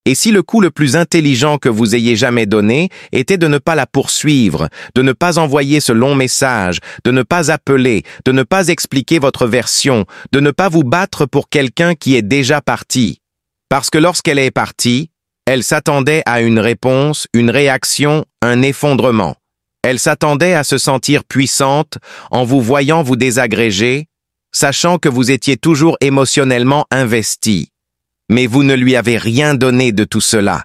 Et si le coup le plus intelligent que vous ayez jamais donné était de ne pas la poursuivre, de ne pas envoyer ce long message, de ne pas appeler, de ne pas expliquer votre version, de ne pas vous battre pour quelqu'un qui est déjà parti. Parce que lorsqu'elle est partie, elle s'attendait à une réponse, une réaction, un effondrement. Elle s'attendait à se sentir puissante en vous voyant vous désagréger, sachant que vous étiez toujours émotionnellement investi. Mais vous ne lui avez rien donné de tout cela.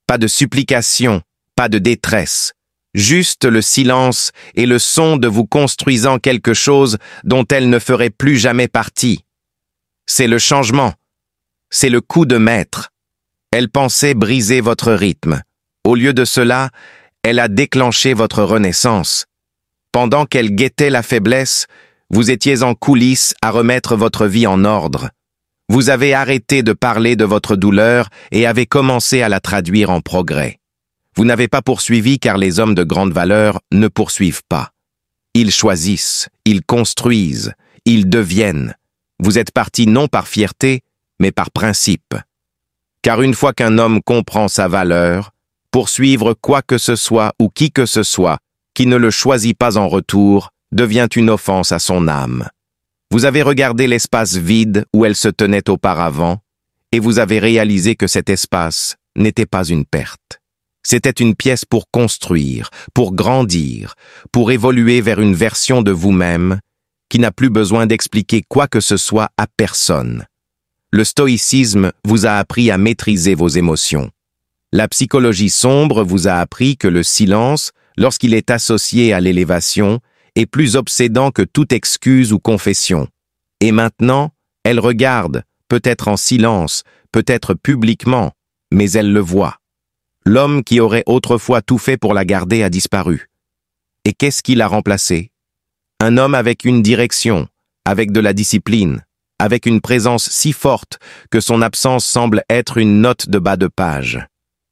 Pas de supplication, pas de détresse. Juste le silence et le son de vous construisant quelque chose dont elle ne ferait plus jamais partie. C'est le changement. C'est le coup de maître. Elle pensait briser votre rythme. Au lieu de cela, elle a déclenché votre renaissance. Pendant qu'elle guettait la faiblesse, vous étiez en coulisses à remettre votre vie en ordre. Vous avez arrêté de parler de votre douleur et avez commencé à la traduire en progrès. Vous n'avez pas poursuivi car les hommes de grande valeur ne poursuivent pas. Ils choisissent, ils construisent, ils deviennent. Vous êtes parti non par fierté, mais par principe. Car une fois qu'un homme comprend sa valeur, poursuivre quoi que ce soit ou qui que ce soit qui ne le choisit pas en retour devient une offense à son âme. Vous avez regardé l'espace vide où elle se tenait auparavant et vous avez réalisé que cet espace n'était pas une perte. C'était une pièce pour construire, pour grandir, pour évoluer vers une version de vous-même qui n'a plus besoin d'expliquer quoi que ce soit à personne. Le stoïcisme vous a appris à maîtriser vos émotions. La psychologie sombre vous a appris que le silence, lorsqu'il est associé à l'élévation, est plus obsédant que toute excuse ou confession. Et maintenant, elle regarde, peut-être en silence, peut-être publiquement, mais elle le voit. L'homme qui aurait autrefois tout fait pour la garder a disparu. Et qu'est-ce qui l'a remplacé? Un homme avec une direction, avec de la discipline, avec une présence si forte que son absence semble être une note de bas de page.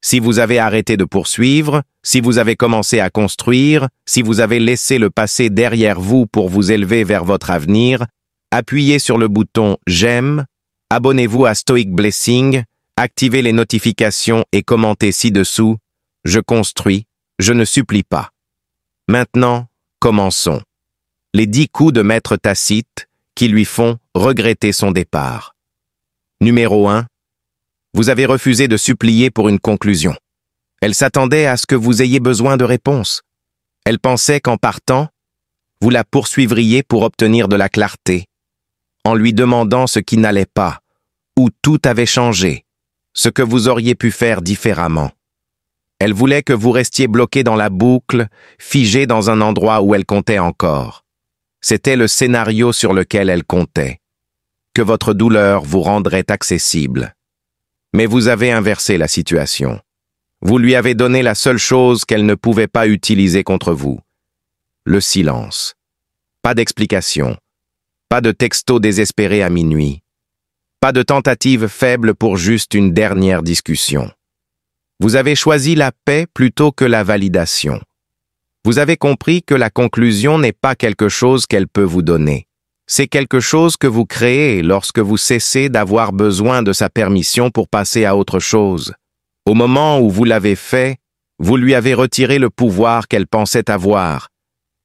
Si vous avez arrêté de poursuivre, si vous avez commencé à construire, si vous avez laissé le passé derrière vous pour vous élever vers votre avenir, appuyez sur le bouton « J'aime », abonnez-vous à Stoic Blessing, activez les notifications et commentez ci-dessous « Je construis, je ne supplie pas ». Maintenant, commençons. Les 10 coups de maître Tacite qui lui font regretter son départ. Numéro 1. Vous avez refusé de supplier pour une conclusion. Elle s'attendait à ce que vous ayez besoin de réponses. Elle pensait qu'en partant, vous la poursuivriez pour obtenir de la clarté, en lui demandant ce qui n'allait pas, où tout avait changé, ce que vous auriez pu faire différemment. Elle voulait que vous restiez bloqué dans la boucle, figé dans un endroit où elle comptait encore. C'était le scénario sur lequel elle comptait, que votre douleur vous rendrait accessible. Mais vous avez inversé la situation. Vous lui avez donné la seule chose qu'elle ne pouvait pas utiliser contre vous. Le silence. Pas d'explication. Pas de texto désespéré à minuit. Pas de tentative faible pour juste une dernière discussion. Vous avez choisi la paix plutôt que la validation. Vous avez compris que la conclusion n'est pas quelque chose qu'elle peut vous donner. C'est quelque chose que vous créez lorsque vous cessez d'avoir besoin de sa permission pour passer à autre chose. Au moment où vous l'avez fait, vous lui avez retiré le pouvoir qu'elle pensait avoir,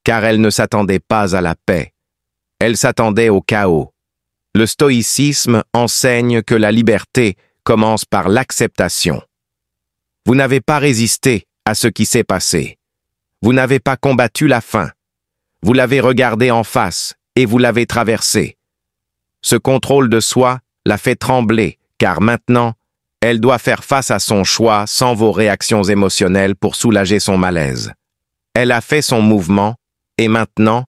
car elle ne s'attendait pas à la paix. Elle s'attendait au chaos. Le stoïcisme enseigne que la liberté commence par l'acceptation. Vous n'avez pas résisté à ce qui s'est passé. Vous n'avez pas combattu la faim. Vous l'avez regardé en face et vous l'avez traversé. Ce contrôle de soi l'a fait trembler, car maintenant, elle doit faire face à son choix sans vos réactions émotionnelles pour soulager son malaise. Elle a fait son mouvement, et maintenant,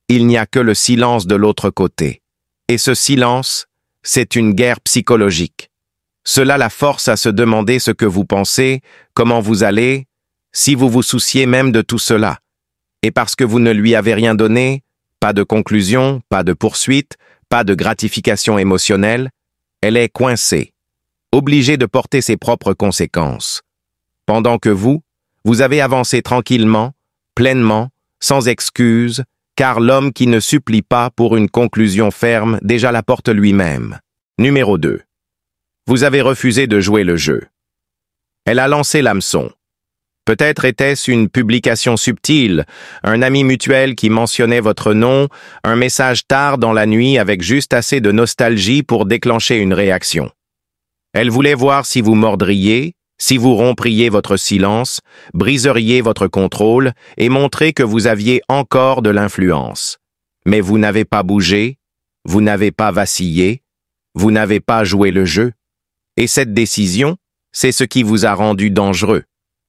il n'y a que le silence de l'autre côté. Et ce silence, c'est une guerre psychologique. Cela la force à se demander ce que vous pensez, comment vous allez, si vous vous souciez même de tout cela. Et parce que vous ne lui avez rien donné, pas de conclusion, pas de poursuite, pas de gratification émotionnelle, elle est coincée, obligée de porter ses propres conséquences. Pendant que vous avez avancé tranquillement, pleinement, sans excuse, car l'homme qui ne supplie pas pour une conclusion ferme déjà la porte lui-même. Numéro 2. Vous avez refusé de jouer le jeu. Elle a lancé l'hameçon. Peut-être était-ce une publication subtile, un ami mutuel qui mentionnait votre nom, un message tard dans la nuit avec juste assez de nostalgie pour déclencher une réaction. Elle voulait voir si vous mordriez, si vous rompriez votre silence, briseriez votre contrôle et montrer que vous aviez encore de l'influence. Mais vous n'avez pas bougé, vous n'avez pas vacillé, vous n'avez pas joué le jeu. Et cette décision, c'est ce qui vous a rendu dangereux.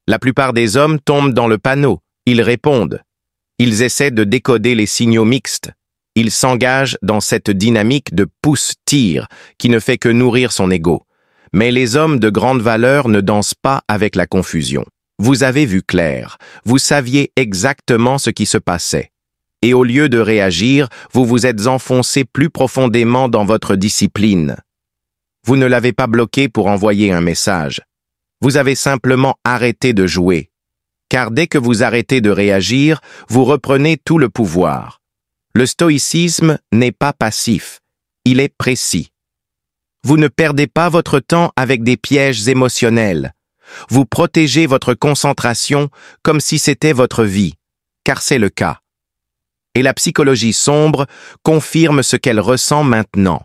La plupart des hommes tombent dans le panneau, ils répondent. Ils essaient de décoder les signaux mixtes. Ils s'engagent dans cette dynamique de pousse-tire qui ne fait que nourrir son ego. Mais les hommes de grande valeur ne dansent pas avec la confusion. Vous avez vu clair, vous saviez exactement ce qui se passait. Et au lieu de réagir, vous vous êtes enfoncé plus profondément dans votre discipline. Vous ne l'avez pas bloqué pour envoyer un message. Vous avez simplement arrêté de jouer. Car dès que vous arrêtez de réagir, vous reprenez tout le pouvoir. Le stoïcisme n'est pas passif, il est précis. Vous ne perdez pas votre temps avec des pièges émotionnels. Vous protégez votre concentration comme si c'était votre vie, car c'est le cas. Et la psychologie sombre confirme ce qu'elle ressent maintenant.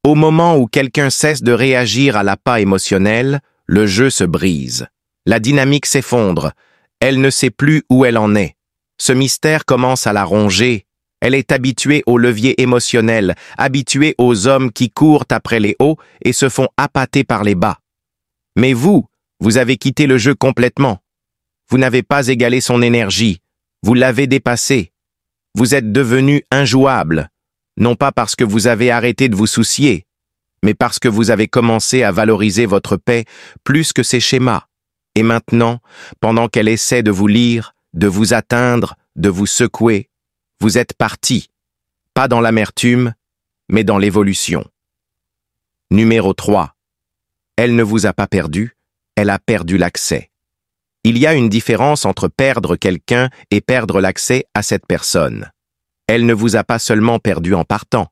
Au moment où quelqu'un cesse de réagir à l'appât émotionnel, le jeu se brise. La dynamique s'effondre. Elle ne sait plus où elle en est. Ce mystère commence à la ronger. Elle est habituée au levier émotionnel, habituée aux hommes qui courent après les hauts et se font appâter par les bas. Mais vous avez quitté le jeu complètement. Vous n'avez pas égalé son énergie. Vous l'avez dépassé. Vous êtes devenu injouable. Non pas parce que vous avez arrêté de vous soucier, mais parce que vous avez commencé à valoriser votre paix plus que ses schémas. Et maintenant, pendant qu'elle essaie de vous lire, de vous atteindre, de vous secouer, vous êtes parti, pas dans l'amertume, mais dans l'évolution. Numéro 3. Elle ne vous a pas perdu, elle a perdu l'accès. Il y a une différence entre perdre quelqu'un et perdre l'accès à cette personne. Elle ne vous a pas seulement perdu en partant,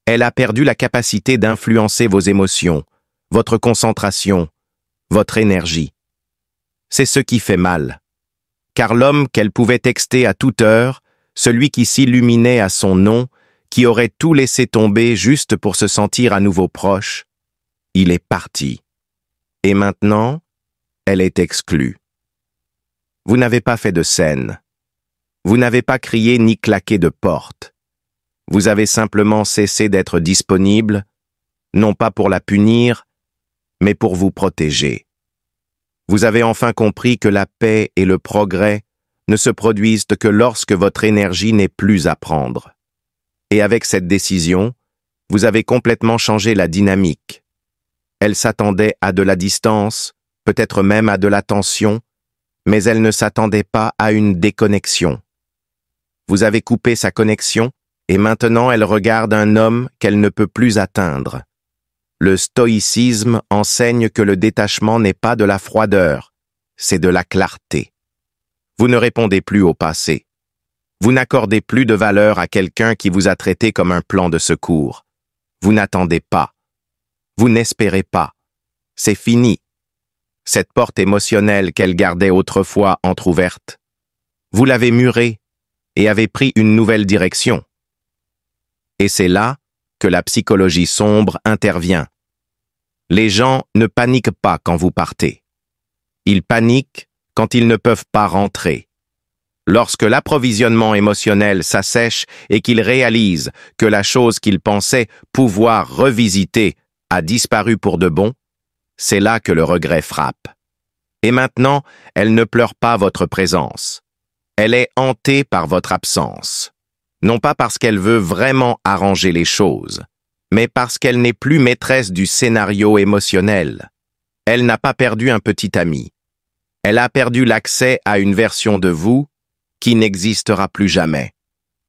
elle a perdu la capacité d'influencer vos émotions, votre concentration, votre énergie. C'est ce qui fait mal. Car l'homme qu'elle pouvait texter à toute heure, celui qui s'illuminait à son nom, qui aurait tout laissé tomber juste pour se sentir à nouveau proche, il est parti. Et maintenant, elle est exclue. Vous n'avez pas fait de scène. Vous n'avez pas crié ni claqué de porte. Vous avez simplement cessé d'être disponible, non pas pour la punir, mais pour vous protéger. Vous avez enfin compris que la paix et le progrès ne se produisent que lorsque votre énergie n'est plus à prendre. Et avec cette décision, vous avez complètement changé la dynamique. Elle s'attendait à de la distance, peut-être même à de la tension, mais elle ne s'attendait pas à une déconnexion. Vous avez coupé sa connexion, et maintenant elle regarde un homme qu'elle ne peut plus atteindre. Le stoïcisme enseigne que le détachement n'est pas de la froideur, c'est de la clarté. Vous ne répondez plus au passé. Vous n'accordez plus de valeur à quelqu'un qui vous a traité comme un plan de secours. Vous n'attendez pas. Vous n'espérez pas. C'est fini. Cette porte émotionnelle qu'elle gardait autrefois entr'ouverte, vous l'avez murée et avez pris une nouvelle direction. Et c'est là que la psychologie sombre intervient. Les gens ne paniquent pas quand vous partez. Ils paniquent quand ils ne peuvent pas rentrer. Lorsque l'approvisionnement émotionnel s'assèche et qu'ils réalisent que la chose qu'ils pensaient pouvoir revisiter a disparu pour de bon, c'est là que le regret frappe. Et maintenant, elle ne pleure pas votre présence. Elle est hantée par votre absence. Non pas parce qu'elle veut vraiment arranger les choses, mais parce qu'elle n'est plus maîtresse du scénario émotionnel. Elle n'a pas perdu un petit ami. Elle a perdu l'accès à une version de vous qui n'existera plus jamais.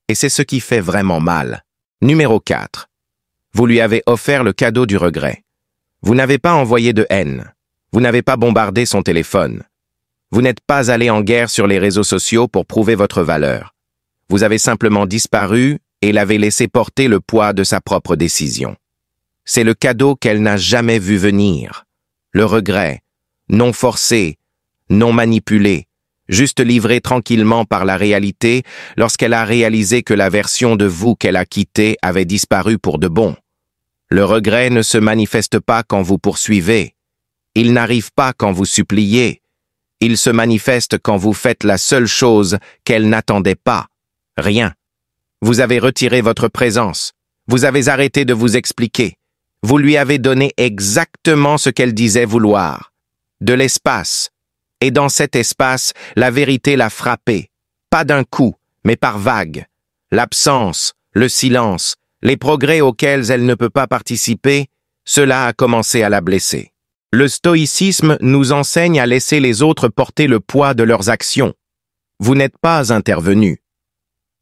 Et c'est ce qui fait vraiment mal. Numéro 4. Vous lui avez offert le cadeau du regret. Vous n'avez pas envoyé de haine. Vous n'avez pas bombardé son téléphone. Vous n'êtes pas allé en guerre sur les réseaux sociaux pour prouver votre valeur. Vous avez simplement disparu et l'avez laissé porter le poids de sa propre décision. C'est le cadeau qu'elle n'a jamais vu venir. Le regret, non forcée, non manipulée, juste livrée tranquillement par la réalité lorsqu'elle a réalisé que la version de vous qu'elle a quittée avait disparu pour de bon. Le regret ne se manifeste pas quand vous poursuivez. Il n'arrive pas quand vous suppliez. Il se manifeste quand vous faites la seule chose qu'elle n'attendait pas. Rien. Vous avez retiré votre présence. Vous avez arrêté de vous expliquer. Vous lui avez donné exactement ce qu'elle disait vouloir. De l'espace. Et dans cet espace, la vérité l'a frappé. Pas d'un coup, mais par vagues. L'absence, le silence, les progrès auxquels elle ne peut pas participer, cela a commencé à la blesser. Le stoïcisme nous enseigne à laisser les autres porter le poids de leurs actions. Vous n'êtes pas intervenu.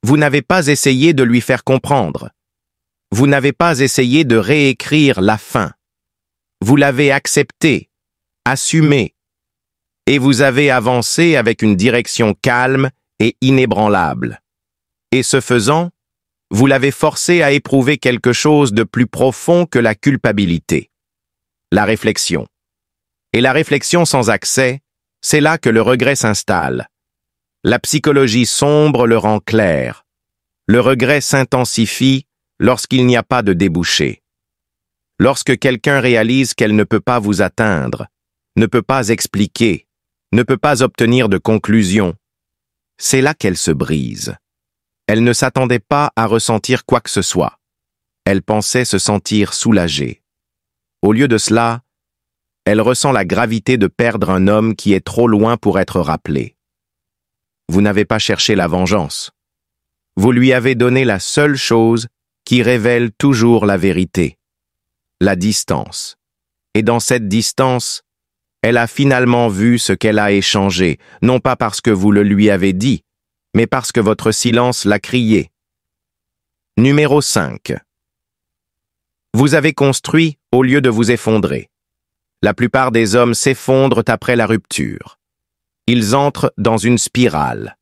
Vous n'avez pas essayé de lui faire comprendre. Vous n'avez pas essayé de réécrire la fin. Vous l'avez accepté, assumé, et vous avez avancé avec une direction calme et inébranlable. Et ce faisant, vous l'avez forcé à éprouver quelque chose de plus profond que la culpabilité. La réflexion. Et la réflexion sans accès, c'est là que le regret s'installe. La psychologie sombre le rend clair. Le regret s'intensifie lorsqu'il n'y a pas de débouché. Lorsque quelqu'un réalise qu'elle ne peut pas vous atteindre, ne peut pas expliquer, ne peut pas obtenir de conclusion, c'est là qu'elle se brise. Elle ne s'attendait pas à ressentir quoi que ce soit. Elle pensait se sentir soulagée. Au lieu de cela, elle ressent la gravité de perdre un homme qui est trop loin pour être rappelé. Vous n'avez pas cherché la vengeance. Vous lui avez donné la seule chose qui révèle toujours la vérité, la distance. Et dans cette distance, elle a finalement vu ce qu'elle a échangé, non pas parce que vous le lui avez dit, mais parce que votre silence l'a crié. Numéro 5. Vous avez construit au lieu de vous effondrer. La plupart des hommes s'effondrent après la rupture. Ils entrent dans une spirale.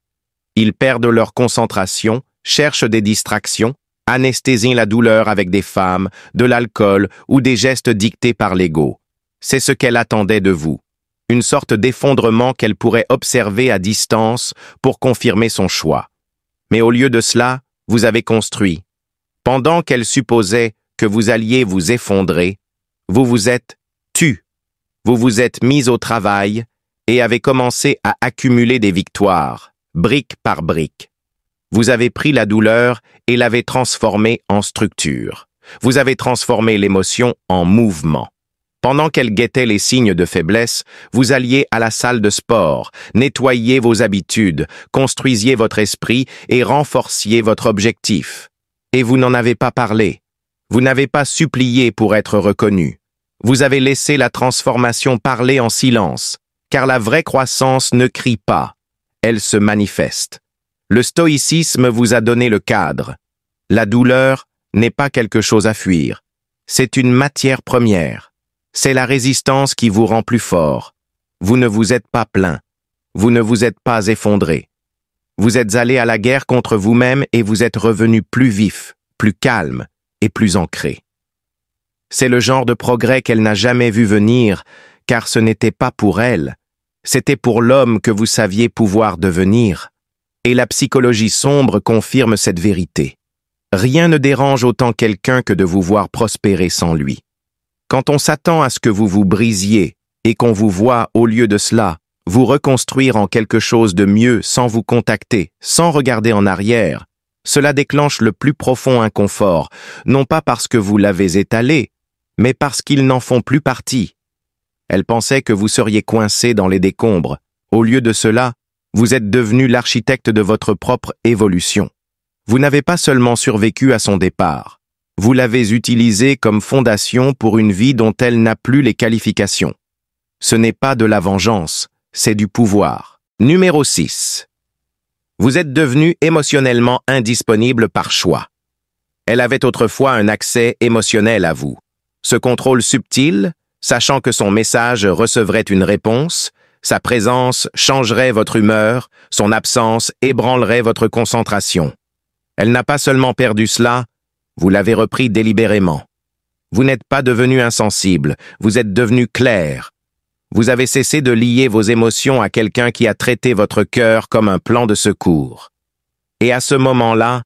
Ils perdent leur concentration, cherchent des distractions, anesthésient la douleur avec des femmes, de l'alcool ou des gestes dictés par l'ego. C'est ce qu'elle attendait de vous. Une sorte d'effondrement qu'elle pourrait observer à distance pour confirmer son choix. Mais au lieu de cela, vous avez construit. Pendant qu'elle supposait que vous alliez vous effondrer, vous vous êtes tu. Vous vous êtes mis au travail et avez commencé à accumuler des victoires, brique par brique. Vous avez pris la douleur et l'avez transformée en structure. Vous avez transformé l'émotion en mouvement. Pendant qu'elle guettait les signes de faiblesse, vous alliez à la salle de sport, nettoyiez vos habitudes, construisiez votre esprit et renforciez votre objectif. Et vous n'en avez pas parlé. Vous n'avez pas supplié pour être reconnu. Vous avez laissé la transformation parler en silence, car la vraie croissance ne crie pas, elle se manifeste. Le stoïcisme vous a donné le cadre. La douleur n'est pas quelque chose à fuir. C'est une matière première. C'est la résistance qui vous rend plus fort. Vous ne vous êtes pas plaint. Vous ne vous êtes pas effondré. Vous êtes allé à la guerre contre vous-même et vous êtes revenu plus vif, plus calme et plus ancré. C'est le genre de progrès qu'elle n'a jamais vu venir, car ce n'était pas pour elle. C'était pour l'homme que vous saviez pouvoir devenir. Et la psychologie sombre confirme cette vérité. Rien ne dérange autant quelqu'un que de vous voir prospérer sans lui. Quand on s'attend à ce que vous vous brisiez et qu'on vous voit, au lieu de cela, vous reconstruire en quelque chose de mieux sans vous contacter, sans regarder en arrière, cela déclenche le plus profond inconfort, non pas parce que vous l'avez étalé, mais parce qu'ils n'en font plus partie. Elle pensait que vous seriez coincé dans les décombres. Au lieu de cela, vous êtes devenu l'architecte de votre propre évolution. Vous n'avez pas seulement survécu à son départ, vous l'avez utilisé comme fondation pour une vie dont elle n'a plus les qualifications. Ce n'est pas de la vengeance, c'est du pouvoir. Numéro 6. Vous êtes devenu émotionnellement indisponible par choix. Elle avait autrefois un accès émotionnel à vous. Ce contrôle subtil, sachant que son message recevrait une réponse, sa présence changerait votre humeur, son absence ébranlerait votre concentration. Elle n'a pas seulement perdu cela, vous l'avez repris délibérément. Vous n'êtes pas devenu insensible, vous êtes devenu clair. Vous avez cessé de lier vos émotions à quelqu'un qui a traité votre cœur comme un plan de secours. Et à ce moment-là,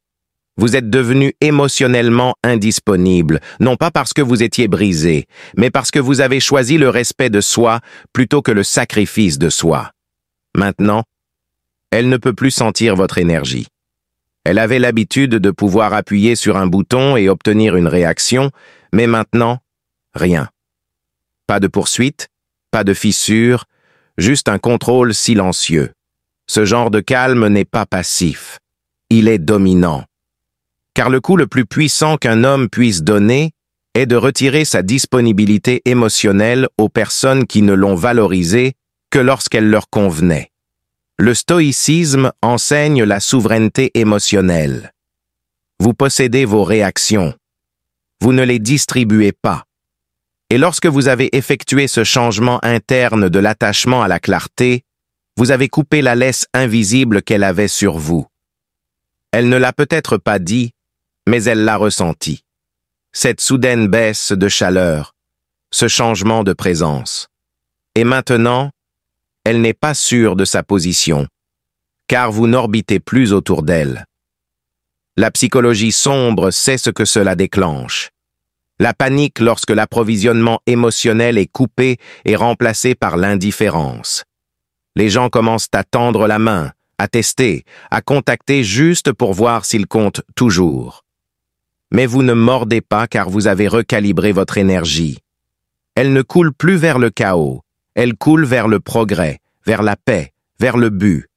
vous êtes devenu émotionnellement indisponible, non pas parce que vous étiez brisé, mais parce que vous avez choisi le respect de soi plutôt que le sacrifice de soi. Maintenant, elle ne peut plus sentir votre énergie. Elle avait l'habitude de pouvoir appuyer sur un bouton et obtenir une réaction, mais maintenant, rien. Pas de poursuite, pas de fissure, juste un contrôle silencieux. Ce genre de calme n'est pas passif. Il est dominant. Car le coup le plus puissant qu'un homme puisse donner est de retirer sa disponibilité émotionnelle aux personnes qui ne l'ont valorisé que lorsqu'elle leur convenait. Le stoïcisme enseigne la souveraineté émotionnelle. Vous possédez vos réactions. Vous ne les distribuez pas. Et lorsque vous avez effectué ce changement interne de l'attachement à la clarté, vous avez coupé la laisse invisible qu'elle avait sur vous. Elle ne l'a peut-être pas dit, mais elle l'a ressenti. Cette soudaine baisse de chaleur, ce changement de présence. Et maintenant, elle n'est pas sûre de sa position, car vous n'orbitez plus autour d'elle. La psychologie sombre sait ce que cela déclenche. La panique lorsque l'approvisionnement émotionnel est coupé et remplacé par l'indifférence. Les gens commencent à tendre la main, à tester, à contacter juste pour voir s'ils comptent toujours. Mais vous ne mordez pas car vous avez recalibré votre énergie. Elle ne coule plus vers le chaos, elle coule vers le progrès, vers la paix, vers le but.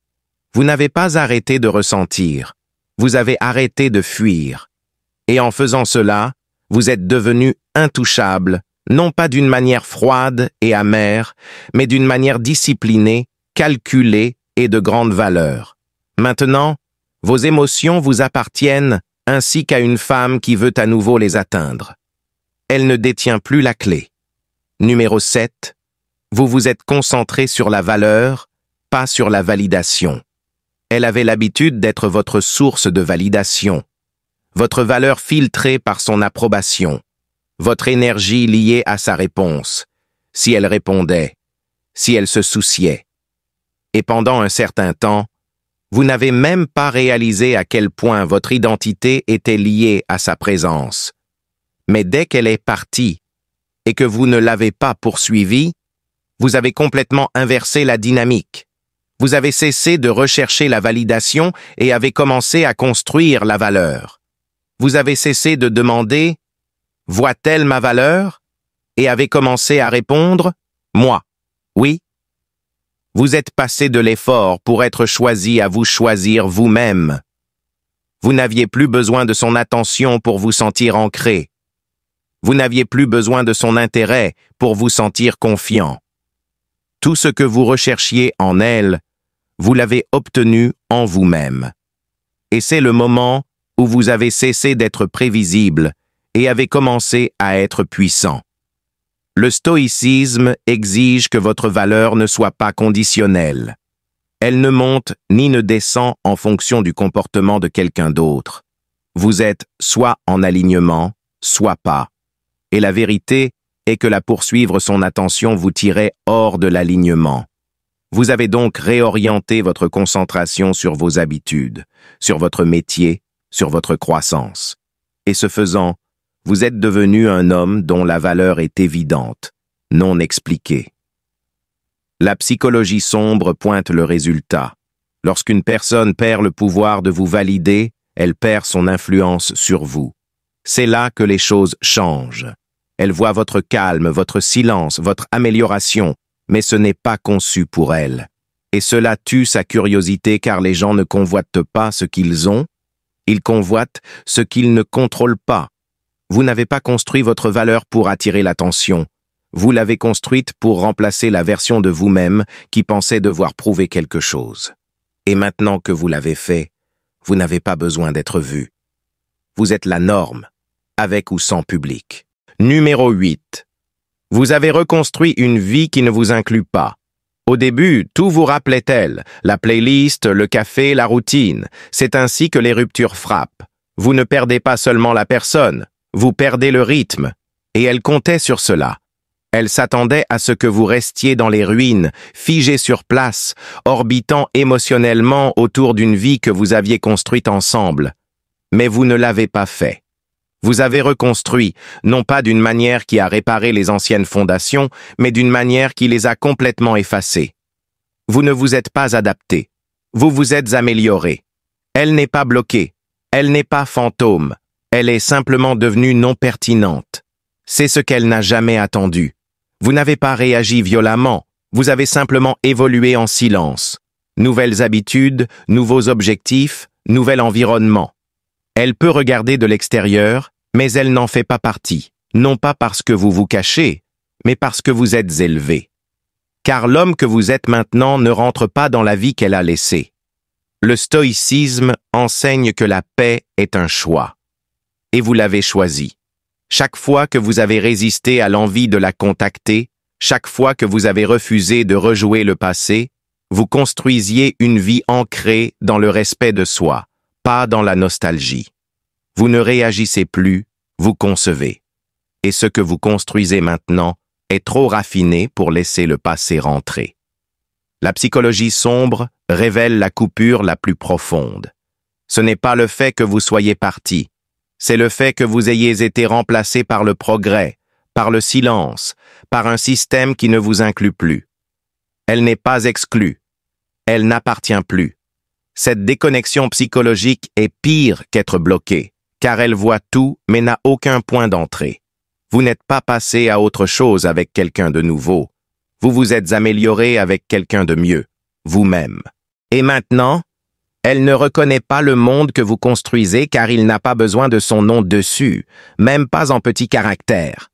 Vous n'avez pas arrêté de ressentir, vous avez arrêté de fuir. Et en faisant cela, vous êtes devenu intouchable, non pas d'une manière froide et amère, mais d'une manière disciplinée, calculée et de grande valeur. Maintenant, vos émotions vous appartiennent ainsi qu'à une femme qui veut à nouveau les atteindre. Elle ne détient plus la clé. Numéro 7. Vous vous êtes concentré sur la valeur, pas sur la validation. Elle avait l'habitude d'être votre source de validation. Votre valeur filtrée par son approbation, votre énergie liée à sa réponse, si elle répondait, si elle se souciait. Et pendant un certain temps, vous n'avez même pas réalisé à quel point votre identité était liée à sa présence. Mais dès qu'elle est partie et que vous ne l'avez pas poursuivie, vous avez complètement inversé la dynamique. Vous avez cessé de rechercher la validation et avez commencé à construire la valeur. Vous avez cessé de demander « Voit-elle ma valeur ?» et avez commencé à répondre « Moi, oui ». Vous êtes passé de l'effort pour être choisi à vous choisir vous-même. Vous n'aviez plus besoin de son attention pour vous sentir ancré. Vous n'aviez plus besoin de son intérêt pour vous sentir confiant. Tout ce que vous recherchiez en elle, vous l'avez obtenu en vous-même. Et c'est le moment où vous avez cessé d'être prévisible et avez commencé à être puissant. Le stoïcisme exige que votre valeur ne soit pas conditionnelle. Elle ne monte ni ne descend en fonction du comportement de quelqu'un d'autre. Vous êtes soit en alignement, soit pas. Et la vérité est que la poursuivre son attention vous tirait hors de l'alignement. Vous avez donc réorienté votre concentration sur vos habitudes, sur votre métier, sur votre croissance. Et ce faisant, vous êtes devenu un homme dont la valeur est évidente, non expliquée. La psychologie sombre pointe le résultat. Lorsqu'une personne perd le pouvoir de vous valider, elle perd son influence sur vous. C'est là que les choses changent. Elle voit votre calme, votre silence, votre amélioration, mais ce n'est pas conçu pour elle. Et cela tue sa curiosité car les gens ne convoitent pas ce qu'ils ont, ils convoitent ce qu'ils ne contrôlent pas. Vous n'avez pas construit votre valeur pour attirer l'attention. Vous l'avez construite pour remplacer la version de vous-même qui pensait devoir prouver quelque chose. Et maintenant que vous l'avez fait, vous n'avez pas besoin d'être vu. Vous êtes la norme, avec ou sans public. Numéro 8. Vous avez reconstruit une vie qui ne vous inclut pas. Au début, tout vous rappelait elle, la playlist, le café, la routine. C'est ainsi que les ruptures frappent. Vous ne perdez pas seulement la personne, vous perdez le rythme. Et elle comptait sur cela. Elle s'attendait à ce que vous restiez dans les ruines, figés sur place, orbitant émotionnellement autour d'une vie que vous aviez construite ensemble. Mais vous ne l'avez pas fait. Vous avez reconstruit, non pas d'une manière qui a réparé les anciennes fondations, mais d'une manière qui les a complètement effacées. Vous ne vous êtes pas adapté. Vous vous êtes amélioré. Elle n'est pas bloquée. Elle n'est pas fantôme. Elle est simplement devenue non pertinente. C'est ce qu'elle n'a jamais attendu. Vous n'avez pas réagi violemment. Vous avez simplement évolué en silence. Nouvelles habitudes, nouveaux objectifs, nouvel environnement. Elle peut regarder de l'extérieur, mais elle n'en fait pas partie. Non pas parce que vous vous cachez, mais parce que vous êtes élevé. Car l'homme que vous êtes maintenant ne rentre pas dans la vie qu'elle a laissée. Le stoïcisme enseigne que la paix est un choix. Et vous l'avez choisi. Chaque fois que vous avez résisté à l'envie de la contacter, chaque fois que vous avez refusé de rejouer le passé, vous construisiez une vie ancrée dans le respect de soi, pas dans la nostalgie. Vous ne réagissez plus, vous concevez. Et ce que vous construisez maintenant est trop raffiné pour laisser le passé rentrer. La psychologie sombre révèle la coupure la plus profonde. Ce n'est pas le fait que vous soyez parti, c'est le fait que vous ayez été remplacé par le progrès, par le silence, par un système qui ne vous inclut plus. Elle n'est pas exclue. Elle n'appartient plus. Cette déconnexion psychologique est pire qu'être bloquée, car elle voit tout mais n'a aucun point d'entrée. Vous n'êtes pas passé à autre chose avec quelqu'un de nouveau. Vous vous êtes amélioré avec quelqu'un de mieux, vous-même. Et maintenant, elle ne reconnaît pas le monde que vous construisez car il n'a pas besoin de son nom dessus, même pas en petits caractères.